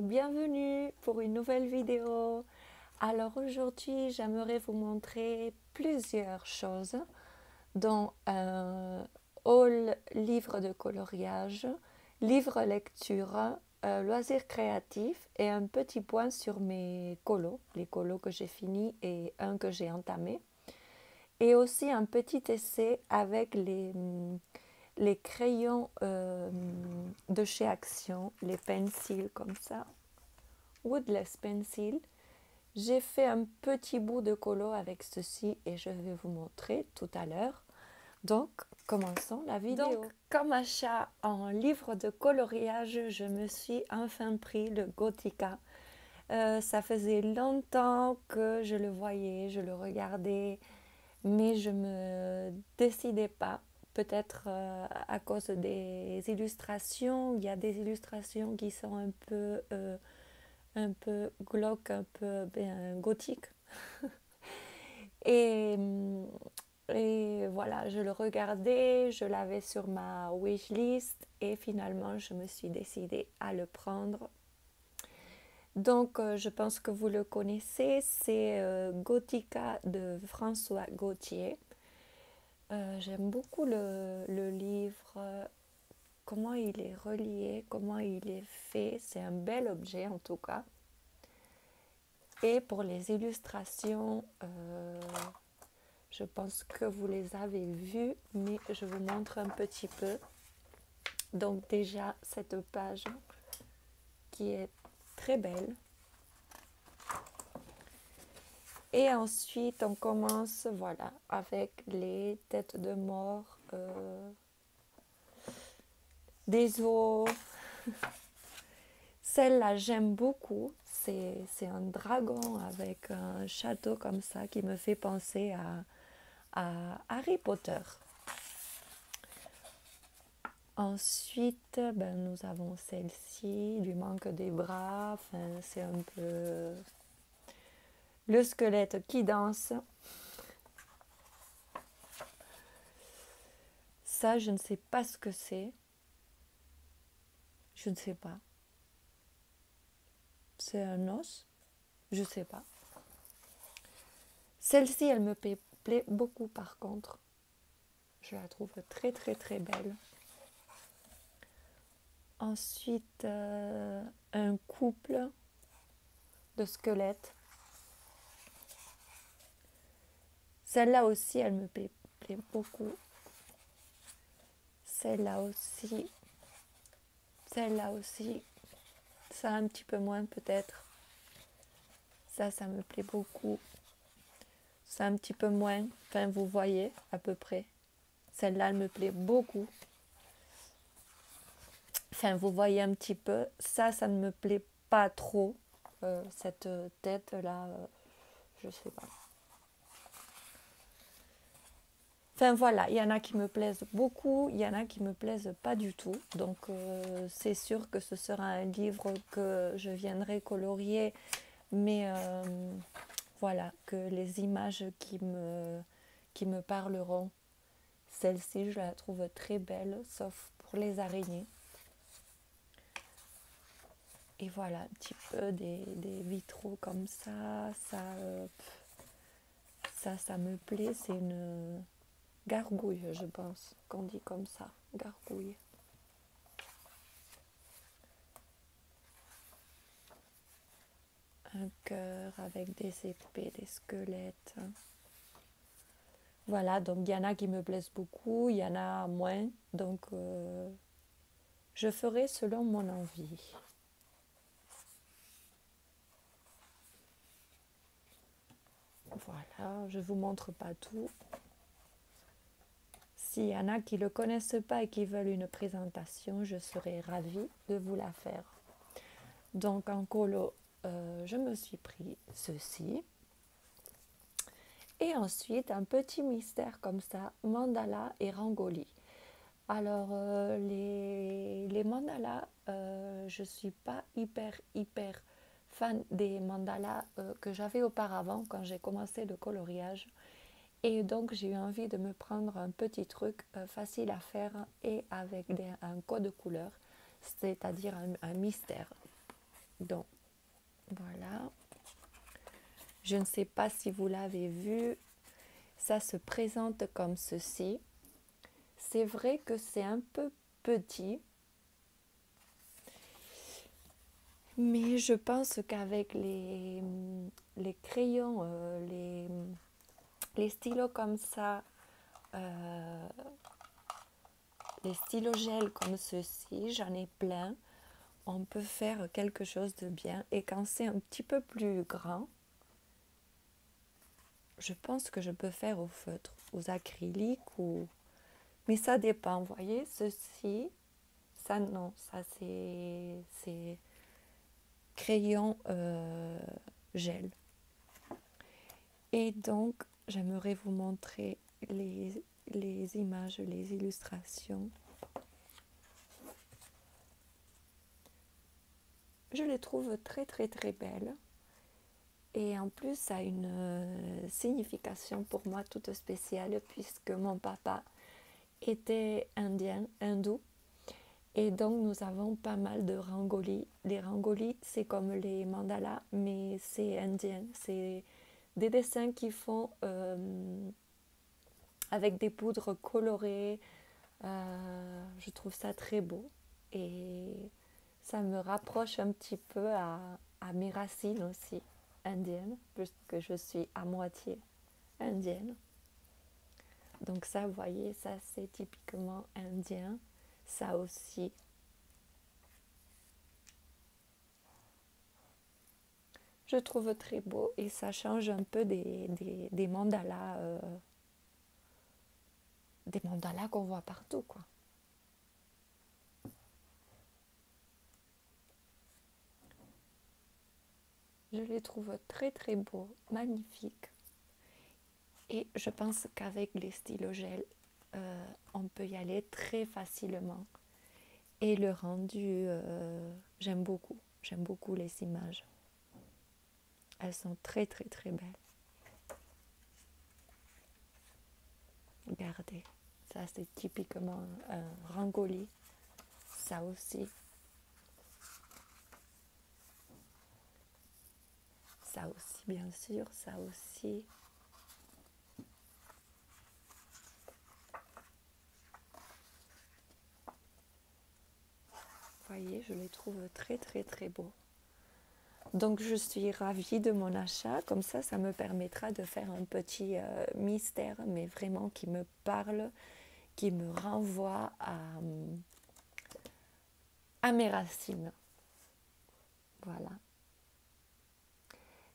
bienvenue pour une nouvelle vidéo. Alors aujourd'hui, j'aimerais vous montrer plusieurs choses dont un haul livre de coloriage, livre lecture, loisirs créatifs et un petit point sur mes colos, les colos que j'ai finis et un que j'ai entamé. Et aussi un petit essai avec les crayons de chez Action, les pencils comme ça, Woodless Pencil. J'ai fait un petit bout de colo avec ceci et je vais vous montrer tout à l'heure. Donc, commençons la vidéo. Donc, comme achat en livre de coloriage, je me suis enfin pris le Gothica. Ça faisait longtemps que je le voyais, je le regardais, mais je me décidais pas. Peut-être à cause des illustrations. Il y a des illustrations qui sont un peu glauques, un peu gothiques. Et, et voilà, je le regardais, je l'avais sur ma wishlist et finalement je me suis décidée à le prendre. Donc je pense que vous le connaissez, c'est Gothica de François Gauthier. J'aime beaucoup le livre, comment il est relié, comment il est fait. C'est un bel objet en tout cas. Et pour les illustrations, je pense que vous les avez vues, mais je vous montre un petit peu. Donc déjà, cette page qui est très belle. Et ensuite, on commence voilà, avec les têtes de mort, des os. Celle-là, j'aime beaucoup. C'est un dragon avec un château comme ça qui me fait penser à Harry Potter. Ensuite, nous avons celle-ci, il lui manque des bras, enfin, c'est un peu le squelette qui danse. Ça, je ne sais pas ce que c'est. Je ne sais pas. C'est un os? Je ne sais pas. Celle-ci, elle me plaît beaucoup par contre. Je la trouve très très très belle. Ensuite, un couple de squelettes. Celle-là aussi, elle me plaît beaucoup. Celle-là aussi. Celle-là aussi. Ça un petit peu moins peut-être. Ça me plaît beaucoup. Ça un petit peu moins. Enfin, vous voyez à peu près. Celle-là, elle me plaît beaucoup. Enfin, vous voyez un petit peu. Ça ne me plaît pas trop. Cette tête-là, je sais pas. Enfin voilà, il y en a qui me plaisent beaucoup, il y en a qui me plaisent pas du tout. Donc c'est sûr que ce sera un livre que je viendrai colorier, mais voilà, que les images qui me parleront. Celle-ci, je la trouve très belle, sauf pour les araignées. Et voilà, un petit peu des vitraux comme ça me plaît. C'est une gargouille, je pense, qu'on dit comme ça, gargouille. Un cœur avec des épées, des squelettes. Voilà, donc il y en a qui me plaisent beaucoup, il y en a moins. Donc je ferai selon mon envie. Voilà, je ne vous montre pas tout. S'il y en a qui ne le connaissent pas et qui veulent une présentation, je serai ravie de vous la faire. Donc en colo, je me suis pris ceci. Et ensuite, un petit mystère comme ça, mandala et rangoli. Alors, les mandalas, je ne suis pas hyper fan des mandalas que j'avais auparavant quand j'ai commencé le coloriage. Et donc, j'ai eu envie de me prendre un petit truc facile à faire et avec un code de couleur, c'est-à-dire un mystère. Donc, voilà. Je ne sais pas si vous l'avez vu. Ça se présente comme ceci. C'est vrai que c'est un peu petit. Mais je pense qu'avec les crayons, les stylos comme ça, les stylos gel comme ceci, j'en ai plein. On peut faire quelque chose de bien. Et quand c'est un petit peu plus grand, je pense que je peux faire au feutre, aux acryliques ou... Mais ça dépend, vous voyez, ceci, ça non, ça c'est crayon gel. Et donc, j'aimerais vous montrer les images, les illustrations. Je les trouve très très très belles. Et en plus, ça a une signification pour moi toute spéciale puisque mon papa était indien, hindou. Et donc, nous avons pas mal de rangolis. Les rangolis, c'est comme les mandalas, mais c'est indien. C'est des dessins qui font avec des poudres colorées. Je trouve ça très beau. Et ça me rapproche un petit peu à mes racines aussi indiennes, puisque je suis à moitié indienne. Donc ça, vous voyez, ça c'est typiquement indien. Ça aussi. Je trouve très beau et ça change un peu des mandalas qu'on voit partout, quoi. Je les trouve très très beaux, magnifiques. Et je pense qu'avec les stylos gel, on peut y aller très facilement. Et le rendu, j'aime beaucoup. J'aime beaucoup les images. Elles sont très très très belles. Regardez, ça c'est typiquement un rangoli. Ça aussi. Ça aussi, bien sûr, ça aussi. Vous voyez, je les trouve très très très beaux. Donc je suis ravie de mon achat, comme ça me permettra de faire un petit mystère, mais vraiment qui me parle, qui me renvoie à mes racines. Voilà.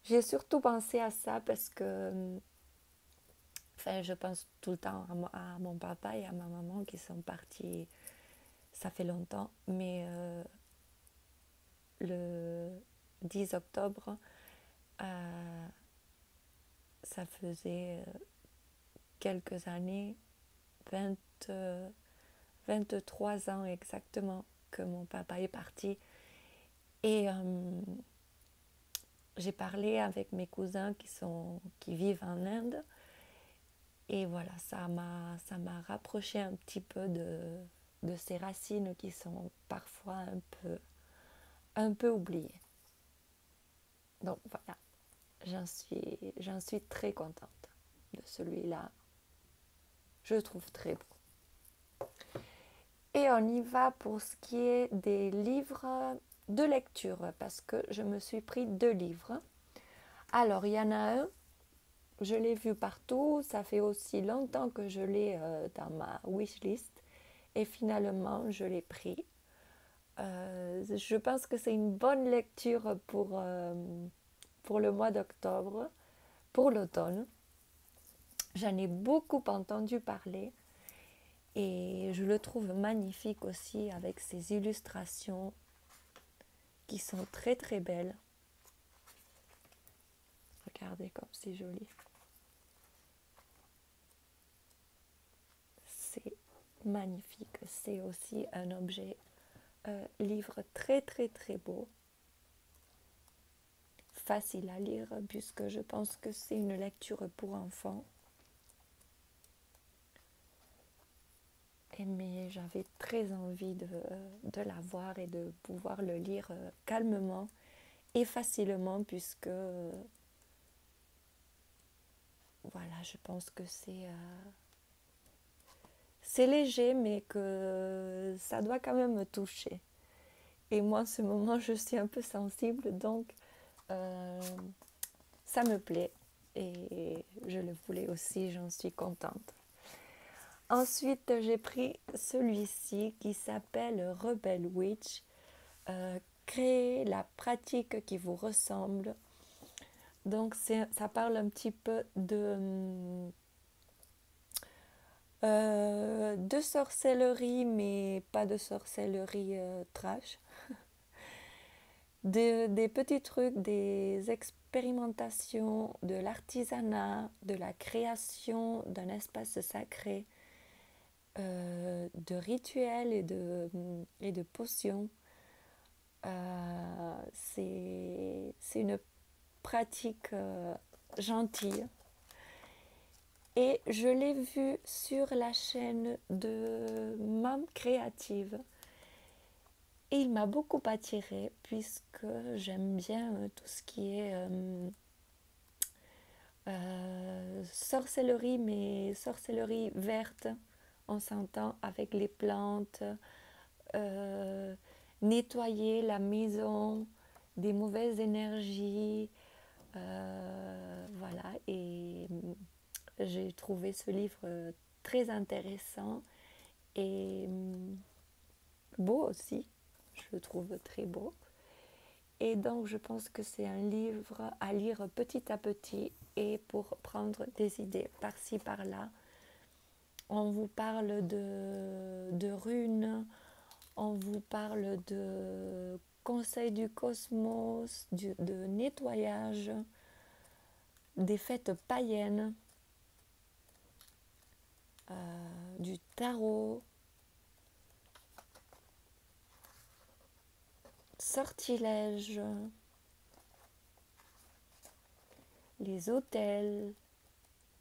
J'ai surtout pensé à ça parce que enfin, je pense tout le temps à mon papa et à ma maman qui sont partis, ça fait longtemps, mais le 10 octobre, euh, ça faisait quelques années, 20, 23 ans exactement que mon papa est parti. Et j'ai parlé avec mes cousins qui vivent en Inde. Et voilà, ça m'a rapproché un petit peu de ces racines qui sont parfois un peu oubliées. Donc voilà, j'en suis très contente de celui-là. Je le trouve très beau. Et on y va pour ce qui est des livres de lecture, parce que je me suis pris 2 livres. Alors, il y en a un, je l'ai vu partout, ça fait aussi longtemps que je l'ai dans ma wishlist, et finalement, je l'ai pris. Je pense que c'est une bonne lecture pour le mois d'octobre, pour l'automne. J'en ai beaucoup entendu parler et je le trouve magnifique aussi avec ses illustrations qui sont très très belles. Regardez comme c'est joli. C'est magnifique. C'est aussi un objet livre très très très beau. Facile à lire puisque je pense que c'est une lecture pour enfants. Mais j'avais très envie de l'avoir et de pouvoir le lire calmement et facilement puisque voilà, je pense que c'est léger mais que ça doit quand même me toucher. Et moi, en ce moment, je suis un peu sensible, donc ça me plaît et je le voulais aussi, j'en suis contente. Ensuite, j'ai pris celui-ci qui s'appelle Rebel Witch. Créer la pratique qui vous ressemble. Donc, ça parle un petit peu de sorcellerie, mais pas de sorcellerie trash. Des petits trucs, des expérimentations, de l'artisanat, de la création d'un espace sacré, de rituels et de potions. C'est une pratique gentille. Et je l'ai vu sur la chaîne de Mom Créative. Et il m'a beaucoup attirée puisque j'aime bien tout ce qui est sorcellerie, mais sorcellerie verte. On s'entend avec les plantes, nettoyer la maison des mauvaises énergies. Voilà, et j'ai trouvé ce livre très intéressant et beau aussi. Je le trouve très beau. Et donc, je pense que c'est un livre à lire petit à petit et pour prendre des idées par-ci, par-là. On vous parle de runes, on vous parle de conseils du cosmos, de nettoyage, des fêtes païennes, du tarot, sortilèges, les hôtels,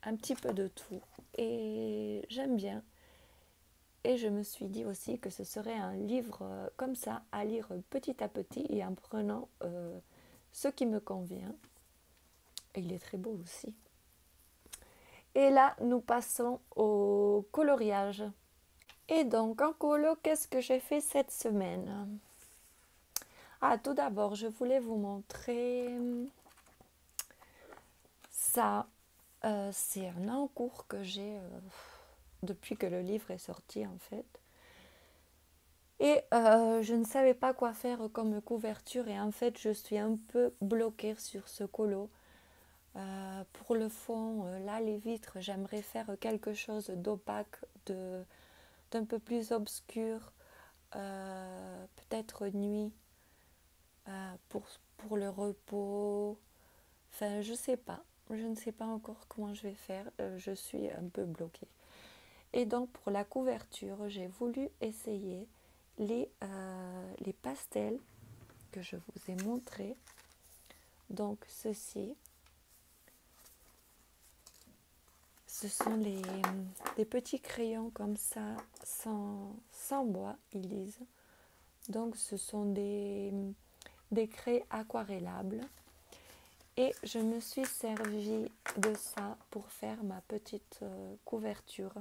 un petit peu de tout. Et j'aime bien. Et je me suis dit aussi que ce serait un livre comme ça à lire petit à petit et en prenant ce qui me convient. Et il est très beau aussi. Et là, nous passons au coloriage. Et donc, en colo, qu'est-ce que j'ai fait cette semaine? Ah, tout d'abord, je voulais vous montrer ça. C'est un encours que j'ai depuis que le livre est sorti, en fait. Et je ne savais pas quoi faire comme couverture et en fait, je suis un peu bloquée sur ce colo. Pour le fond, là, les vitres, j'aimerais faire quelque chose d'opaque, d'un peu plus obscur, peut-être nuit, pour le repos. Enfin, je sais pas. Je ne sais pas encore comment je vais faire. Je suis un peu bloquée. Et donc, pour la couverture, j'ai voulu essayer les pastels que je vous ai montrés. Donc, ceci. Ce sont des petits crayons comme ça, sans bois, ils disent. Donc, ce sont des craies aquarellables. Et je me suis servi de ça pour faire ma petite couverture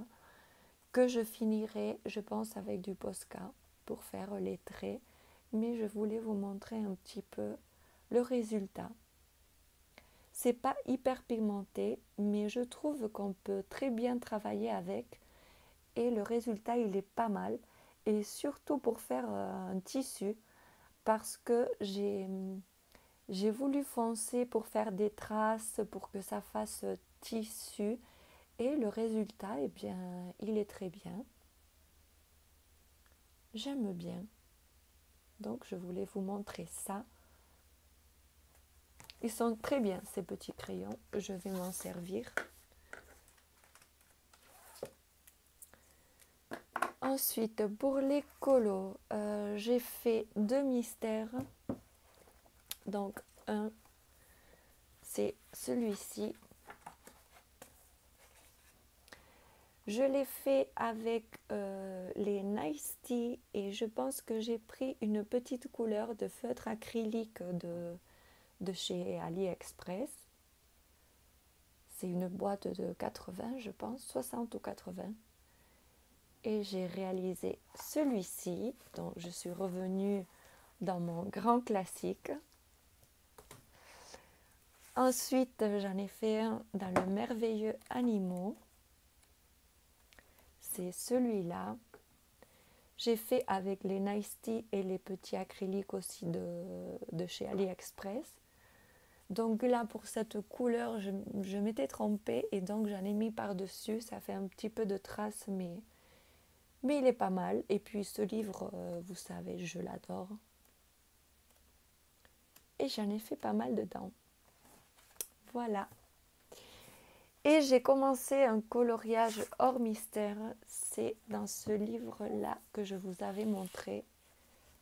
que je finirai, je pense, avec du Posca pour faire les traits. Mais je voulais vous montrer un petit peu le résultat. C'est pas hyper pigmenté, mais je trouve qu'on peut très bien travailler avec et le résultat il est pas mal. Et surtout pour faire un tissu parce que j'ai voulu foncer pour faire des traces pour que ça fasse tissu et le résultat eh bien il est très bien. J'aime bien. Donc je voulais vous montrer ça. Ils sont très bien ces petits crayons, je vais m'en servir. Ensuite, pour les colos, j'ai fait 2 mystères. Donc, un, c'est celui-ci. Je l'ai fait avec les Nice Tea et je pense que j'ai pris une petite couleur de feutre acrylique de chez AliExpress. C'est une boîte de 80, je pense, 60 ou 80. Et j'ai réalisé celui-ci, donc je suis revenue dans mon grand classique. Ensuite, j'en ai fait un dans le merveilleux animaux. C'est celui-là. J'ai fait avec les Nice Tea et les petits acryliques aussi de chez AliExpress. Donc là, pour cette couleur, je m'étais trompée et donc j'en ai mis par-dessus. Ça fait un petit peu de traces, mais il est pas mal. Et puis ce livre, vous savez, je l'adore. Et j'en ai fait pas mal dedans. Voilà. Et j'ai commencé un coloriage hors mystère. C'est dans ce livre-là que je vous avais montré.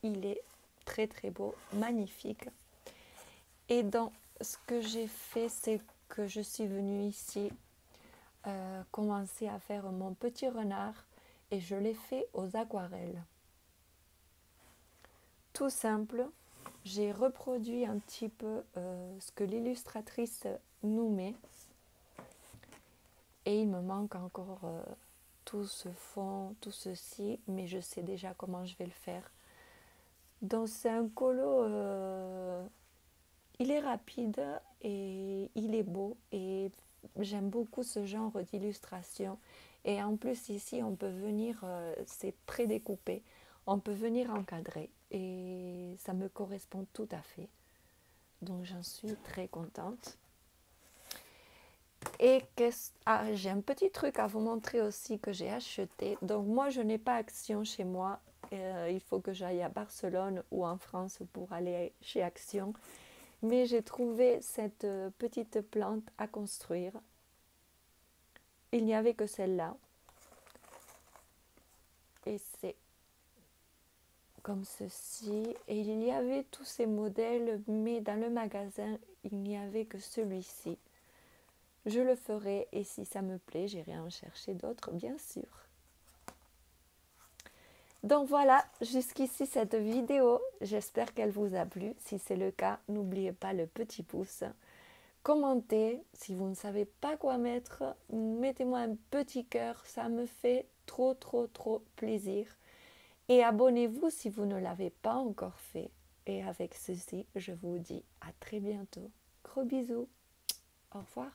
Il est très très beau, magnifique. Et donc, ce que j'ai fait, c'est que je suis venue ici commencer à faire mon petit renard et je l'ai fait aux aquarelles. Tout simple, j'ai reproduit un petit peu ce que l'illustratrice nous met. Et il me manque encore tout ce fond, tout ceci, mais je sais déjà comment je vais le faire. Donc c'est un colo, il est rapide et il est beau et j'aime beaucoup ce genre d'illustration. Et en plus ici on peut venir, c'est prédécoupé, on peut venir encadrer et ça me correspond tout à fait. Donc j'en suis très contente. Et j'ai un petit truc à vous montrer aussi que j'ai acheté. Donc moi, je n'ai pas Action chez moi. Il faut que j'aille à Barcelone ou en France pour aller chez Action. Mais j'ai trouvé cette petite plante à construire. Il n'y avait que celle-là. Et c'est comme ceci. Et il y avait tous ces modèles, mais dans le magasin, il n'y avait que celui-ci. Je le ferai et si ça me plaît, j'irai en chercher d'autres, bien sûr. Donc voilà, jusqu'ici cette vidéo. J'espère qu'elle vous a plu. Si c'est le cas, n'oubliez pas le petit pouce. Commentez. Si vous ne savez pas quoi mettre, mettez-moi un petit cœur. Ça me fait trop plaisir. Et abonnez-vous si vous ne l'avez pas encore fait. Et avec ceci, je vous dis à très bientôt. Gros bisous. Au revoir.